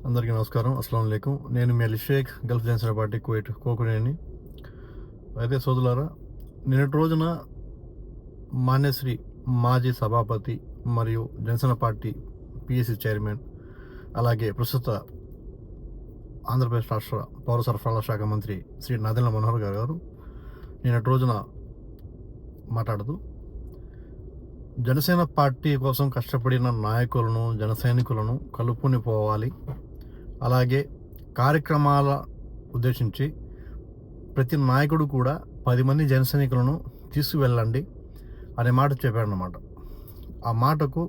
అందరికీ నమస్కారం. అస్సలాము అలైకుం. నేను మీ అలీ షేక్, గల్ఫ్ జనసేన పార్టీ కువైట్ కోకునేని. అయితే సోదరులారా, నిన్నటి రోజున మాన్యశ్రీ మాజీ సభాపతి మరియు జనసేన పార్టీ పిఎస్సి చైర్మన్, అలాగే ప్రస్తుత ఆంధ్రప్రదేశ్ రాష్ట్ర పౌర సరఫరాల శాఖ మంత్రి శ్రీ నాదెళ్ల మనోహర్ గారు నిన్నటి రోజున మాట్లాడుతూ జనసేన పార్టీ కోసం కష్టపడిన నాయకులను, జన సైనికులను కలుపుకొని పోవాలి, అలాగే కార్యక్రమాల ఉద్దేశించి ప్రతి నాయకుడు కూడా 10 మంది జన సైనికులను తీసుకువెళ్ళండి అనే మాట చెప్పారన్నమాట. ఆ మాటకు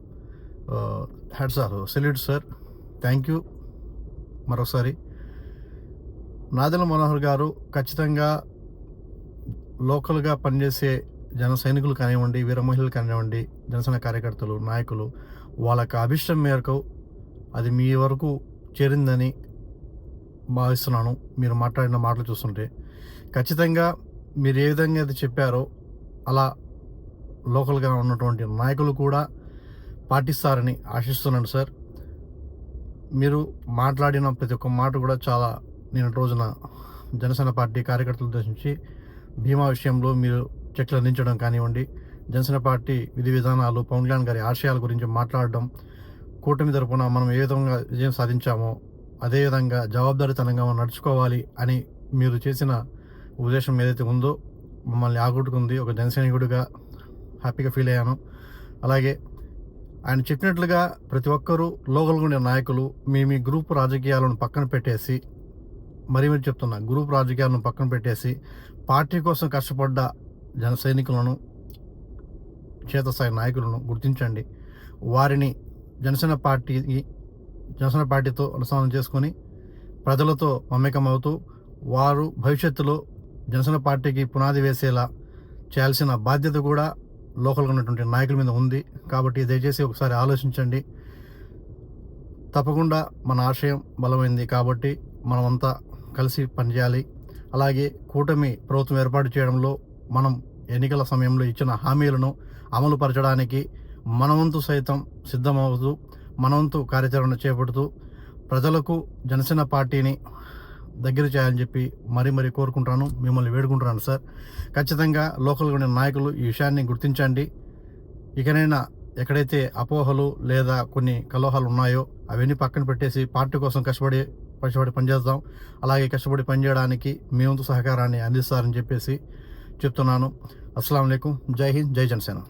hats off, salute sir, thank you. మరొకసారి నాదెళ్ల మనోహర్ గారు ఖచ్చితంగా లోకల్గా పనిచేసే జన సైనికులు కానివ్వండి, వీర మహిళలు కానివ్వండి, జనసేన కార్యకర్తలు, నాయకులు, వాళ్ళకి అభిష్టం మేరకు అది మీ వరకు చేరిందని భావిస్తున్నాను. మీరు మాట్లాడిన మాటలు చూస్తుంటే ఖచ్చితంగా మీరు ఏ విధంగా అయితే చెప్పారో అలా లోకల్గా ఉన్నటువంటి నాయకులు కూడా పాటిస్తారని ఆశిస్తున్నాను సార్. మీరు మాట్లాడిన ప్రతి ఒక్క మాట కూడా చాలా నిన్నటి రోజున జనసేన పార్టీ కార్యకర్తలు ఉద్దేశించి బీమా విషయంలో మీరు చెక్లు అందించడం కానివ్వండి, జనసేన పార్టీ విధి విధానాలు, పవన్ కళ్యాణ్ గారి ఆశయాల గురించి మాట్లాడడం, కూటమి తరపున మనం ఏ విధంగా విజయం సాధించామో అదేవిధంగా జవాబుదారీతనంగా నడుచుకోవాలి అని మీరు చేసిన ఉద్దేశం ఏదైతే ఉందో మమ్మల్ని ఆకట్టుకుంది. ఒక జనసైనికుడిగా హ్యాపీగా ఫీల్ అయ్యాను. అలాగే ఆయన చెప్పినట్లుగా ప్రతి ఒక్కరూ లోకల్గా ఉండే నాయకులు మీ గ్రూప్ రాజకీయాలను పక్కన పెట్టేసి, మీరు చెప్తున్నా, గ్రూప్ రాజకీయాలను పక్కన పెట్టేసి పార్టీ కోసం కష్టపడ్డ జన సైనికులను, క్షేత్రస్థాయి నాయకులను గుర్తించండి. వారిని జనసేన పార్టీతో అనుసంధానం చేసుకొని ప్రజలతో మమేకం అవుతూ వారు భవిష్యత్తులో జనసేన పార్టీకి పునాది వేసేలా చేయాల్సిన బాధ్యత కూడా లోకల్గా ఉన్నటువంటి నాయకుల మీద ఉంది. కాబట్టి దయచేసి ఒకసారి ఆలోచించండి. తప్పకుండా మన ఆశయం బలమైంది కాబట్టి మనమంతా కలిసి పనిచేయాలి. అలాగే కూటమి ప్రభుత్వం ఏర్పాటు చేయడంలో మనం ఎన్నికల సమయంలో ఇచ్చిన హామీలను అమలు పరచడానికి మనవంతు సైతం సిద్ధమవుతూ, మనవంతు కార్యాచరణ చేపడుతూ ప్రజలకు జనసేన పార్టీని దగ్గర చేయాలని చెప్పి మరీ కోరుకుంటాను, మిమ్మల్ని వేడుకుంటున్నాను సార్. ఖచ్చితంగా లోకల్గా ఉండే నాయకులు ఈ విషయాన్ని గుర్తించండి. ఇకనైనా ఎక్కడైతే అపోహలు లేదా కొన్ని కలహాలు ఉన్నాయో అవన్నీ పక్కన పెట్టేసి పార్టీ కోసం కష్టపడి పనిచేద్దాం. అలాగే కష్టపడి పనిచేయడానికి మీ వంతు సహకారాన్ని అందిస్తారని చెప్పేసి చెప్తున్నాను. అస్సలాము అలైకుం. జై హింద్, జై జనసేన.